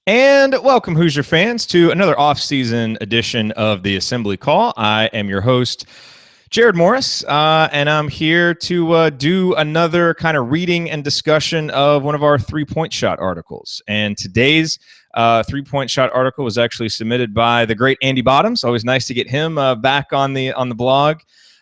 And welcome, Hoosier fans, to another off-season edition of the Assembly Call. I am your host, Jerod Morris, and I'm here to do another kind of reading and discussion of one of our three-point shot articles. And today's three-point shot article was actually submitted by the great Andy Bottoms. Always nice to get him back on the blog.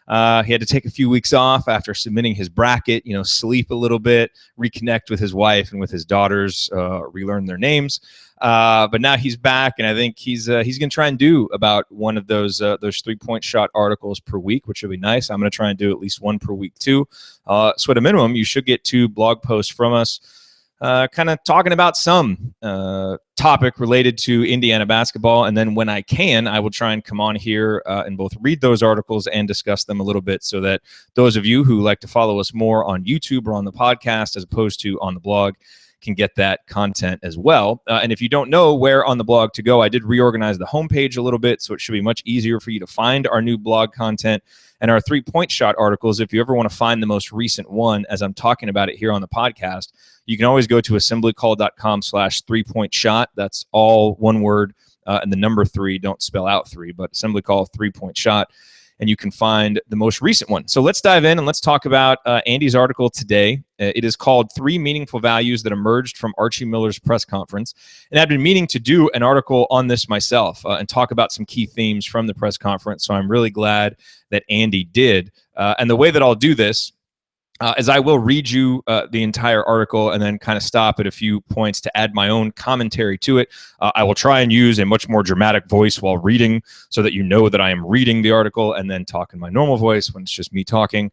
He had to take a few weeks off after submitting his bracket, sleep a little bit, reconnect with his wife and with his daughters, relearn their names. But now he's back, and I think he's going to try and do about one of those three-point shot articles per week, which will be nice. I'm going to try and do at least one per week too. So at a minimum, you should get 2 blog posts from us, kind of talking about some topic related to Indiana basketball. And then when I can, I will try and come on here and both read those articles and discuss them a little bit so that those of you who like to follow us more on YouTube or on the podcast as opposed to on the blog can get that content as well. And if you don't know where on the blog to go, I did reorganize the homepage a little bit, so it should be much easier for you to find our new blog content and our three-point shot articles. If you ever want to find the most recent one, as I'm talking about it here on the podcast, you can always go to assemblycall.com/3-point shot. That's all one word, and the number 3, don't spell out 3, but assembly call 3-point shot. And you can find the most recent one. So let's dive in and let's talk about Andy's article today. It is called 3 Meaningful Values That Emerged from Archie Miller's Press Conference. And I've been meaning to do an article on this myself and talk about some key themes from the press conference. So I'm really glad that Andy did. And the way that I'll do this is I will read you the entire article and then kind of stop at a few points to add my own commentary to it. I will try and use a much more dramatic voice while reading so that you know that I am reading the article, and then talk in my normal voice when it's just me talking.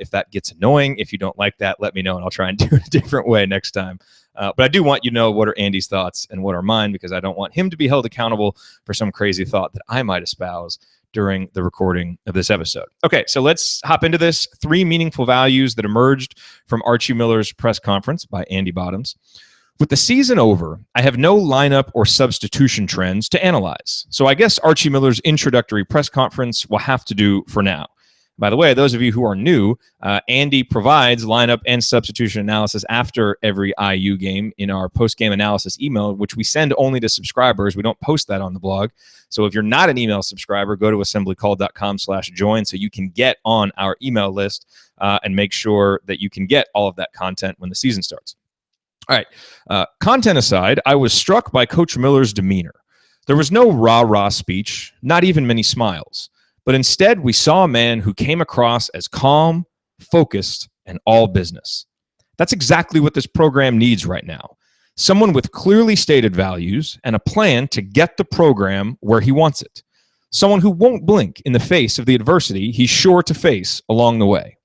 If that gets annoying, if you don't like that, let me know and I'll try and do it a different way next time. But I do want you to know what are Andy's thoughts and what are mine, because I don't want him to be held accountable for some crazy thought that I might espouse during the recording of this episode. Okay, so let's hop into this. 3 meaningful values that emerged from Archie Miller's press conference by Andy Bottoms. With the season over, I have no lineup or substitution trends to analyze. So I guess Archie Miller's introductory press conference will have to do for now. By the way, those of you who are new, Andy provides lineup and substitution analysis after every IU game in our post-game analysis email, which we send only to subscribers. We don't post that on the blog. So if you're not an email subscriber, go to assemblycall.com/join so you can get on our email list and make sure that you can get all of that content when the season starts. All right. Content aside, I was struck by Coach Miller's demeanor. There was no rah-rah speech, not even many smiles. But instead, we saw a man who came across as calm, focused, and all business. That's exactly what this program needs right now. Someone with clearly stated values and a plan to get the program where he wants it. Someone who won't blink in the face of the adversity he's sure to face along the way.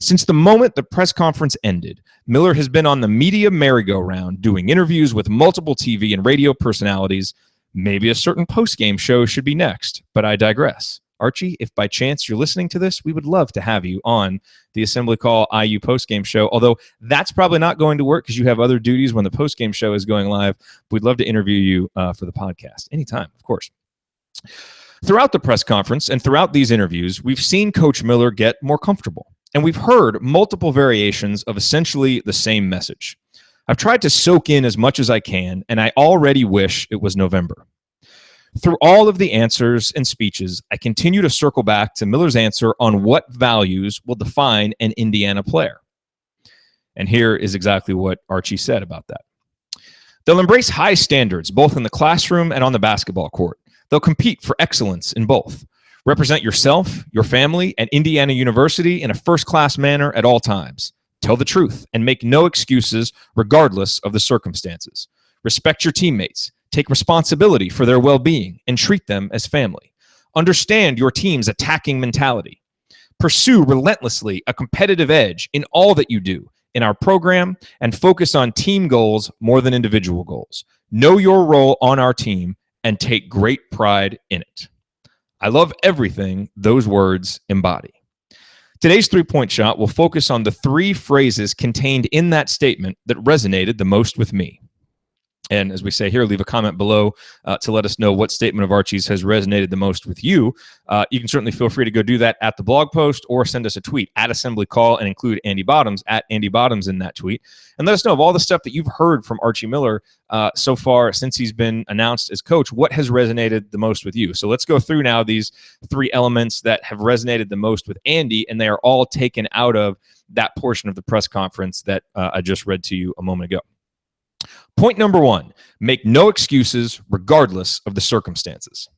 Since the moment the press conference ended, Miller has been on the media merry-go-round doing interviews with multiple TV and radio personalities. Maybe a certain post-game show should be next, but I digress. Archie, if by chance you're listening to this, we would love to have you on the Assembly Call IU postgame show, although that's probably not going to work because you have other duties when the postgame show is going live. We'd love to interview you for the podcast anytime, of course. Throughout the press conference and throughout these interviews, we've seen Coach Miller get more comfortable, and we've heard multiple variations of essentially the same message. I've tried to soak in as much as I can, and I already wish it was November. Through all of the answers and speeches, I continue to circle back to Miller's answer on what values will define an Indiana player. And here is exactly what Archie said about that. They'll embrace high standards, both in the classroom and on the basketball court. They'll compete for excellence in both. Represent yourself, your family, and Indiana University in a first-class manner at all times. Tell the truth and make no excuses regardless of the circumstances. Respect your teammates. Take responsibility for their well-being and treat them as family. Understand your team's attacking mentality. Pursue relentlessly a competitive edge in all that you do in our program and focus on team goals more than individual goals. Know your role on our team and take great pride in it. I love everything those words embody. Today's three-point shot will focus on the 3 phrases contained in that statement that resonated the most with me. And as we say here, leave a comment below to let us know what statement of Archie's has resonated the most with you. You can certainly feel free to go do that at the blog post or send us a tweet at Assembly Call and include Andy Bottoms at Andy Bottoms in that tweet. And let us know of all the stuff that you've heard from Archie Miller so far since he's been announced as coach. What has resonated the most with you? So let's go through now these 3 elements that have resonated the most with Andy, and they are all taken out of that portion of the press conference that I just read to you a moment ago. Point number 1, make no excuses regardless of the circumstances.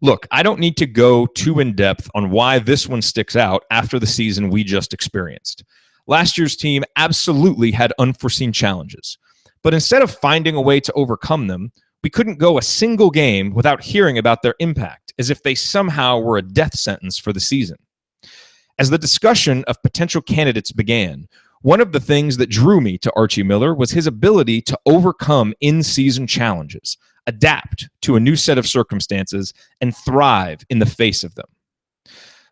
Look, I don't need to go too in depth on why this one sticks out after the season we just experienced. Last year's team absolutely had unforeseen challenges, but instead of finding a way to overcome them, we couldn't go a single game without hearing about their impact, as if they somehow were a death sentence for the season. As the discussion of potential candidates began, one of the things that drew me to Archie Miller was his ability to overcome in-season challenges, adapt to a new set of circumstances, and thrive in the face of them.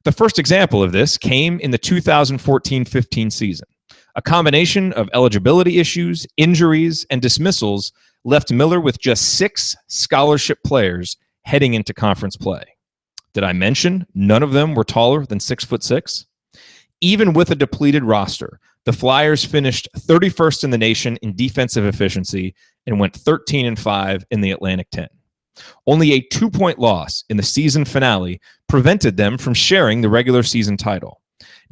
The first example of this came in the 2014-15 season. A combination of eligibility issues, injuries, and dismissals left Miller with just 6 scholarship players heading into conference play. Did I mention none of them were taller than 6'6"? Even with a depleted roster, the Flyers finished 31st in the nation in defensive efficiency and went 13-5 in the Atlantic 10. Only a 2-point loss in the season finale prevented them from sharing the regular season title.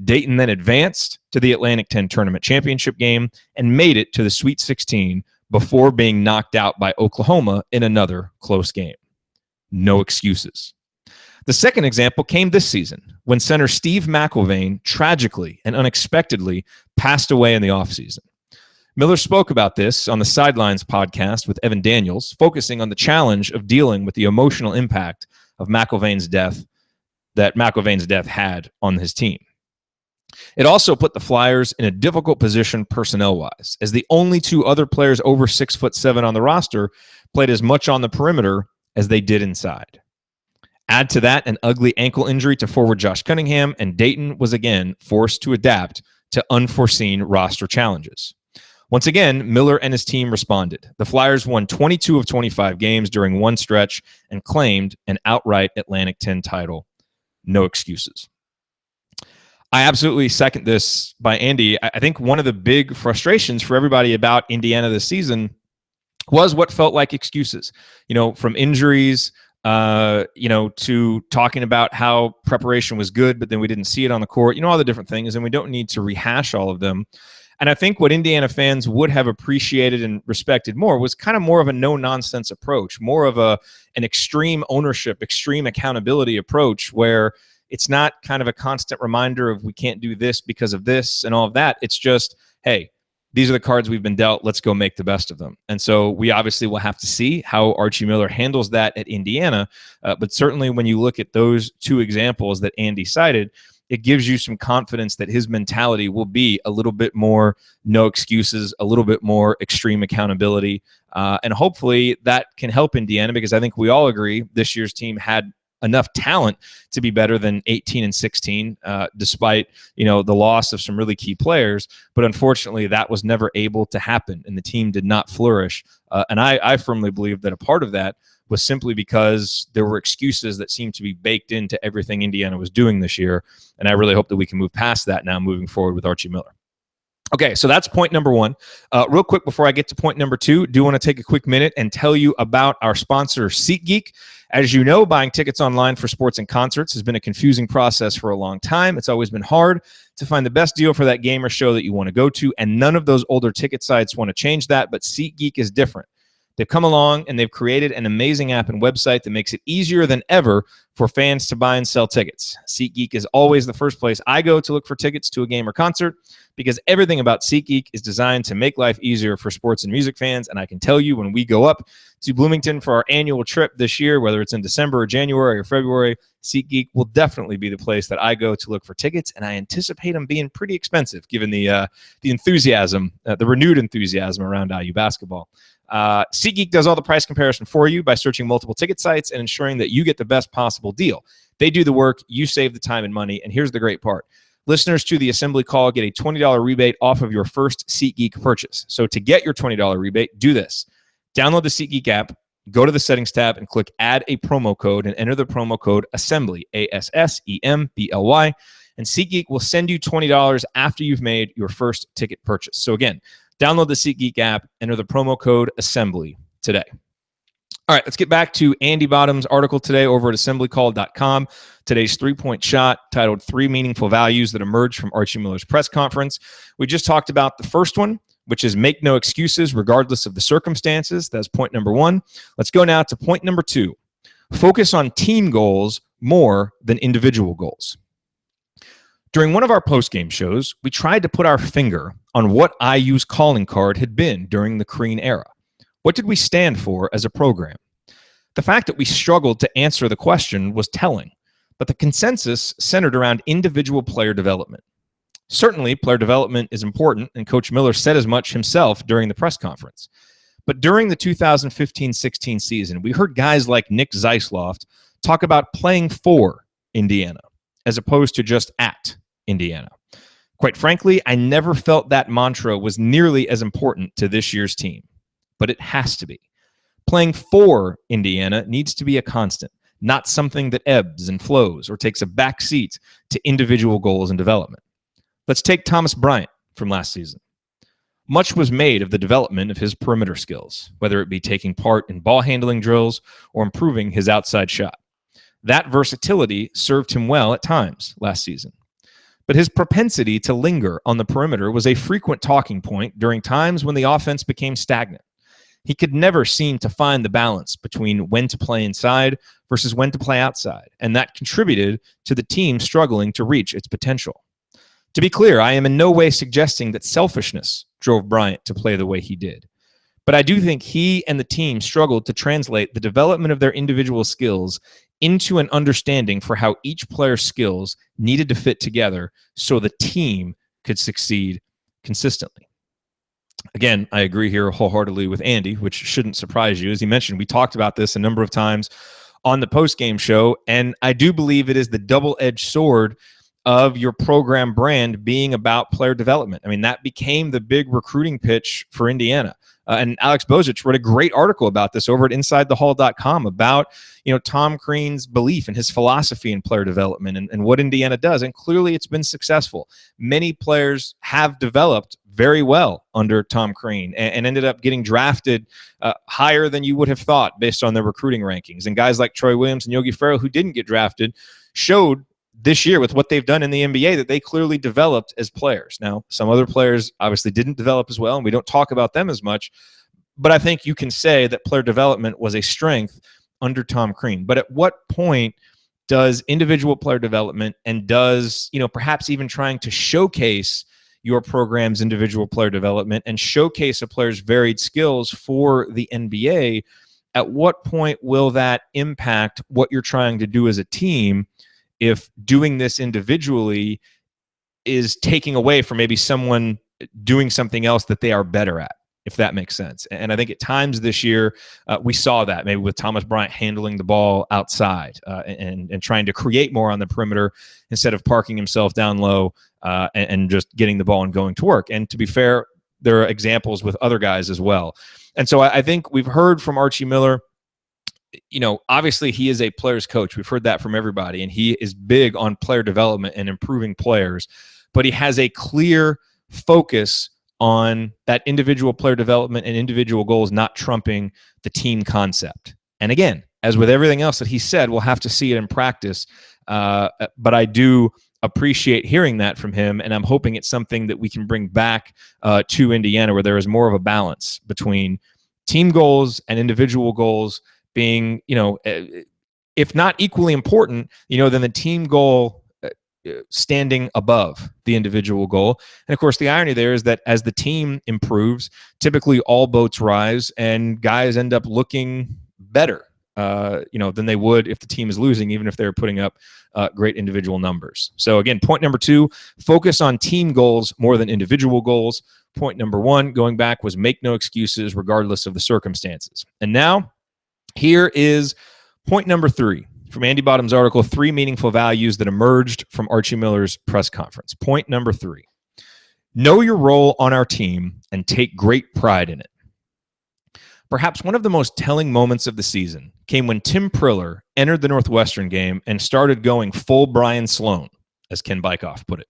Dayton then advanced to the Atlantic 10 tournament championship game and made it to the Sweet 16 before being knocked out by Oklahoma in another close game. No excuses. The second example came this season when center Steve McIlvaine tragically and unexpectedly passed away in the offseason. Miller spoke about this on the Sidelines podcast with Evan Daniels, focusing on the challenge of dealing with the emotional impact of McIlvaine's death that McIlvaine's death had on his team. It also put the Flyers in a difficult position personnel-wise, as the only 2 other players over 6'7" on the roster played as much on the perimeter as they did inside. Add to that an ugly ankle injury to forward Josh Cunningham, and Dayton was again forced to adapt to unforeseen roster challenges. Once again, Miller and his team responded. The Flyers won 22 of 25 games during one stretch and claimed an outright Atlantic 10 title. No excuses. I absolutely second this by Andy. I think one of the big frustrations for everybody about Indiana this season was what felt like excuses. From injuries, to talking about how preparation was good, but then we didn't see it on the court, all the different things, and we don't need to rehash all of them. And I think what Indiana fans would have appreciated and respected more was kind of more of a no-nonsense approach, more of an extreme ownership, extreme accountability approach where it's not kind of a constant reminder of we can't do this because of this and all of that. It's just, hey, these are the cards we've been dealt. Let's go make the best of them. And so we obviously will have to see how Archie Miller handles that at Indiana. But certainly when you look at those 2 examples that Andy cited, it gives you some confidence that his mentality will be a little bit more no excuses, a little bit more extreme accountability. And hopefully that can help Indiana, because I think we all agree this year's team had enough talent to be better than 18-16, despite the loss of some really key players. But unfortunately, that was never able to happen, and the team did not flourish. And I firmly believe that a part of that was simply because there were excuses that seemed to be baked into everything Indiana was doing this year. And I really hope that we can move past that now, moving forward with Archie Miller. Okay, so that's point number 1. Real quick before I get to point number 2, do want to take a quick minute and tell you about our sponsor, SeatGeek. As you know, buying tickets online for sports and concerts has been a confusing process for a long time. It's always been hard to find the best deal for that game or show that you want to go to, and none of those older ticket sites want to change that, but SeatGeek is different. They've come along and they've created an amazing app and website that makes it easier than ever for fans to buy and sell tickets. SeatGeek is always the first place I go to look for tickets to a game or concert, because everything about SeatGeek is designed to make life easier for sports and music fans. And I can tell you, when we go up to Bloomington for our annual trip this year, whether it's in December or January or February, SeatGeek will definitely be the place that I go to look for tickets. And I anticipate them being pretty expensive, given the enthusiasm, the renewed enthusiasm around IU basketball. SeatGeek does all the price comparison for you by searching multiple ticket sites and ensuring that you get the best possible deal. They do the work, you save the time and money, and here's the great part. Listeners to the Assembly Call get a $20 rebate off of your first SeatGeek purchase. So to get your $20 rebate, do this. Download the SeatGeek app, go to the settings tab, and click add a promo code and enter the promo code assembly, ASSEMBLY, and SeatGeek will send you $20 after you've made your first ticket purchase. So again, download the SeatGeek app, enter the promo code assembly today. All right, let's get back to Andy Bottom's article today over at assemblycall.com. Today's three-point shot titled 3 Meaningful Values That Emerged from Archie Miller's Press Conference. We just talked about the first one, which is make no excuses regardless of the circumstances. That's point number 1. Let's go now to point number 2. Focus on team goals more than individual goals. During one of our post-game shows, we tried to put our finger on what IU's calling card had been during the Crean era. What did we stand for as a program? The fact that we struggled to answer the question was telling, but the consensus centered around individual player development. Certainly, player development is important, and Coach Miller said as much himself during the press conference. But during the 2015-16 season, we heard guys like Nick Zeisloft talk about playing for Indiana as opposed to just at Indiana. Quite frankly, I never felt that mantra was nearly as important to this year's team. But it has to be. Playing for Indiana needs to be a constant, not something that ebbs and flows or takes a back seat to individual goals and development. Let's take Thomas Bryant from last season. Much was made of the development of his perimeter skills, whether it be taking part in ball handling drills or improving his outside shot. That versatility served him well at times last season. But his propensity to linger on the perimeter was a frequent talking point during times when the offense became stagnant. He could never seem to find the balance between when to play inside versus when to play outside, and that contributed to the team struggling to reach its potential. To be clear, I am in no way suggesting that selfishness drove Bryant to play the way he did, but I do think he and the team struggled to translate the development of their individual skills into an understanding for how each player's skills needed to fit together so the team could succeed consistently. Again, I agree here wholeheartedly with Andy, which shouldn't surprise you. As he mentioned, we talked about this a number of times on the post-game show, and I do believe it is the double-edged sword of your program brand being about player development. I mean, that became the big recruiting pitch for Indiana. And Alex Bozich wrote a great article about this over at InsideTheHall.com about, Tom Crean's belief and his philosophy in player development and what Indiana does. And clearly it's been successful. Many players have developed very well under Tom Crean and ended up getting drafted higher than you would have thought based on their recruiting rankings. And guys like Troy Williams and Yogi Ferrell, who didn't get drafted, showed this year with what they've done in the NBA that they clearly developed as players. Now, some other players obviously didn't develop as well, and we don't talk about them as much, but I think you can say that player development was a strength under Tom Crean. But at what point does individual player development and does, perhaps even trying to showcase your program's individual player development and showcase a player's varied skills for the NBA, at what point will that impact what you're trying to do as a team if doing this individually is taking away from maybe someone doing something else that they are better at, if that makes sense? And I think at times this year, we saw that maybe with Thomas Bryant handling the ball outside and trying to create more on the perimeter instead of parking himself down low and just getting the ball and going to work. And to be fair, there are examples with other guys as well. And so I think we've heard from Archie Miller, obviously he is a player's coach. We've heard that from everybody, and he is big on player development and improving players, but he has a clear focus on that individual player development and individual goals not trumping the team concept. And again, as with everything else that he said, we'll have to see it in practice. But I do appreciate hearing that from him, and I'm hoping it's something that we can bring back to Indiana, where there is more of a balance between team goals and individual goals being, if not equally important, then the team goal standing above the individual goal. And of course, the irony there is that as the team improves, typically all boats rise and guys end up looking better, than they would if the team is losing, even if they're putting up great individual numbers. So again, point number 2, focus on team goals more than individual goals. Point number 1, going back, was make no excuses regardless of the circumstances. And now, here is point number 3 from Andy Bottom's article, 3 Meaningful Values That Emerged from Archie Miller's Press Conference. Point number 3, know your role on our team and take great pride in it. Perhaps one of the most telling moments of the season came when Tim Priller entered the Northwestern game and started going full Brian Sloan, as Ken Bykoff put it.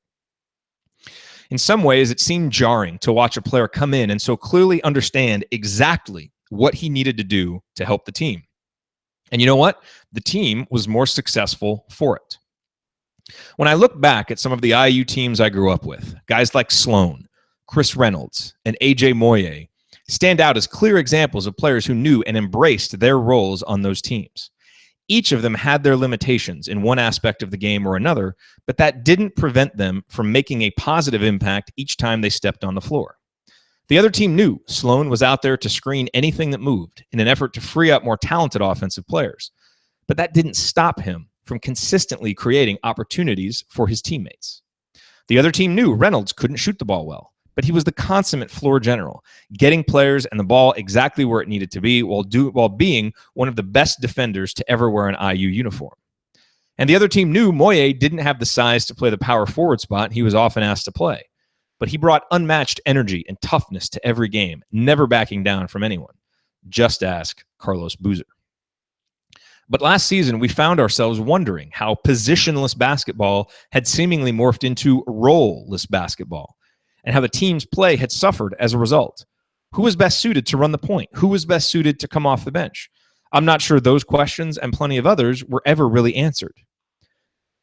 In some ways, it seemed jarring to watch a player come in and so clearly understand exactly what he needed to do to help the team. And you know what? The team was more successful for it. When I look back at some of the IU teams I grew up with, guys like Sloan, Chris Reynolds, and A.J. Moye stand out as clear examples of players who knew and embraced their roles on those teams. Each of them had their limitations in one aspect of the game or another, but that didn't prevent them from making a positive impact each time they stepped on the floor. The other team knew Sloan was out there to screen anything that moved in an effort to free up more talented offensive players, but that didn't stop him from consistently creating opportunities for his teammates. The other team knew Reynolds couldn't shoot the ball well, but he was the consummate floor general, getting players and the ball exactly where it needed to be while being one of the best defenders to ever wear an IU uniform. And the other team knew Moye didn't have the size to play the power forward spot he was often asked to play, but he brought unmatched energy and toughness to every game, never backing down from anyone. Just ask Carlos Boozer. But last season, we found ourselves wondering how positionless basketball had seemingly morphed into role-less basketball, and how the team's play had suffered as a result. Who was best suited to run the point? Who was best suited to come off the bench? I'm not sure those questions and plenty of others were ever really answered.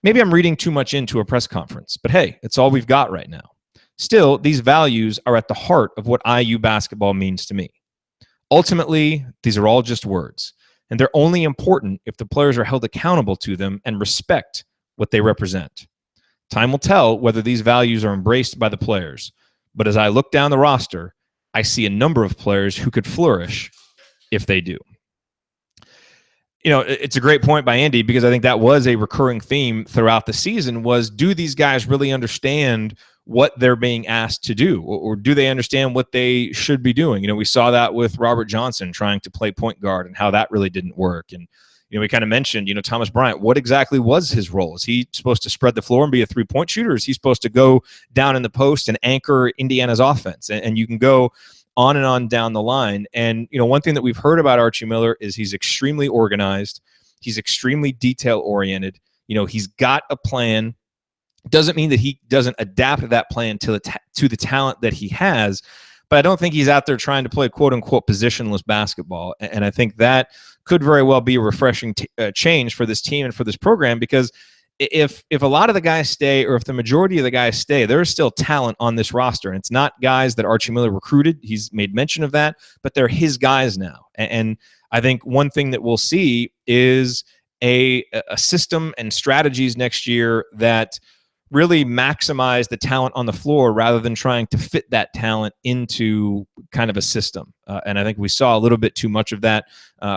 Maybe I'm reading too much into a press conference, but hey, it's all we've got right now. Still, these values are at the heart of what IU basketball means to me. Ultimately, these are all just words, and they're only important if the players are held accountable to them and respect what they represent. Time will tell whether these values are embraced by the players, but as I look down the roster, I see a number of players who could flourish if they do. You know, it's a great point by Andy, because I think that was a recurring theme throughout the season was, do these guys really understand what they're being asked to do, or do they understand what they should be doing? You know, we saw that with Robert Johnson trying to play point guard and how that really didn't work. And, you know, we kind of mentioned, you know, Thomas Bryant, what exactly was his role? Is he supposed to spread the floor and be a three-point shooter? Is he supposed to go down in the post and anchor Indiana's offense? And you can go on and on down the line. And, you know, one thing that we've heard about Archie Miller is he's extremely organized. He's extremely detail-oriented. You know, he's got a plan. Doesn't mean that he doesn't adapt that plan to the talent that he has, but I don't think he's out there trying to play quote-unquote positionless basketball. And I think that could very well be a refreshing change for this team and for this program, because if a lot of the guys stay, or if the majority of the guys stay, there is still talent on this roster. And it's not guys that Archie Miller recruited. He's made mention of that, but they're his guys now. And I think one thing that we'll see is a system and strategies next year that really maximize the talent on the floor rather than trying to fit that talent into kind of a system. And I think we saw a little bit too much of that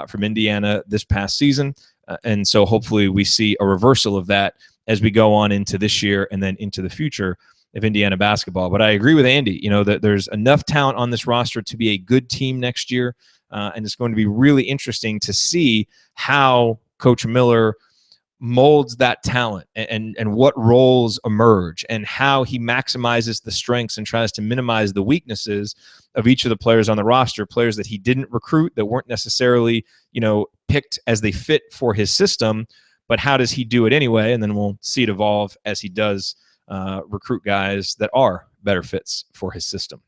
from Indiana this past season. And so hopefully we see a reversal of that as we go on into this year and then into the future of Indiana basketball. But I agree with Andy, you know, that there's enough talent on this roster to be a good team next year. And it's going to be really interesting to see how Coach Miller molds that talent and what roles emerge and how he maximizes the strengths and tries to minimize the weaknesses of each of the players on the roster, players that he didn't recruit, that weren't necessarily, you know, picked as they fit for his system, but how does he do it anyway? And then we'll see it evolve as he does recruit guys that are better fits for his system.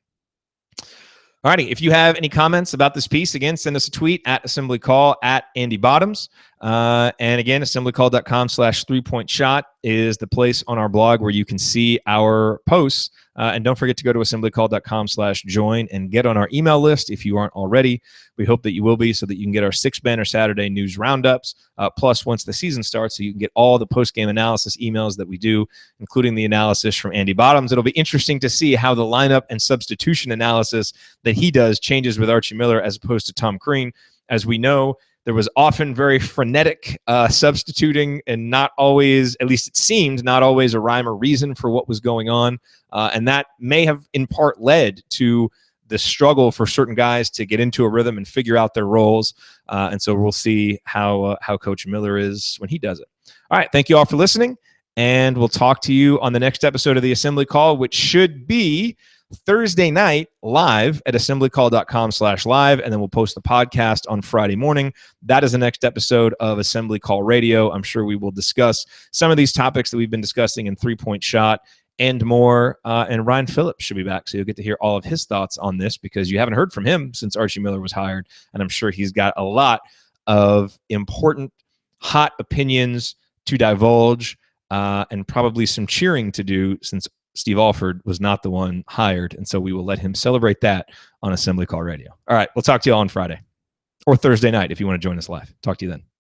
All righty, if you have any comments about this piece, again, send us a tweet at AssemblyCall at Andy Bottoms. And again, assemblycall.com/3pointshot is the place on our blog where you can see our posts. And don't forget to go to assemblycall.com/join and get on our email list if you aren't already. We hope that you will be, so that you can get our 6-banner Saturday news roundups. Plus, once the season starts, so you can get all the post-game analysis emails that we do, including the analysis from Andy Bottoms. It'll be interesting to see how the lineup and substitution analysis that he does changes with Archie Miller as opposed to Tom Crean. As we know, there was often very frenetic substituting, and not always, at least it seemed, not always a rhyme or reason for what was going on. And that may have in part led to the struggle for certain guys to get into a rhythm and figure out their roles. And so we'll see how Coach Miller is when he does it. All right, thank you all for listening, and we'll talk to you on the next episode of the Assembly Call, which should be Thursday night live at assemblycall.com/live, and then we'll post the podcast on Friday morning. That is the next episode of Assembly Call Radio. I'm sure we will discuss some of these topics that we've been discussing in three-point shot and more. And Ryan Phillips should be back, so you'll get to hear all of his thoughts on this, because you haven't heard from him since Archie Miller was hired, and I'm sure he's got a lot of important, hot opinions to divulge, and probably some cheering to do, since Steve Alford was not the one hired, and so we will let him celebrate that on Assembly Call Radio. All right, we'll talk to you all on Friday or Thursday night if you want to join us live. Talk to you then.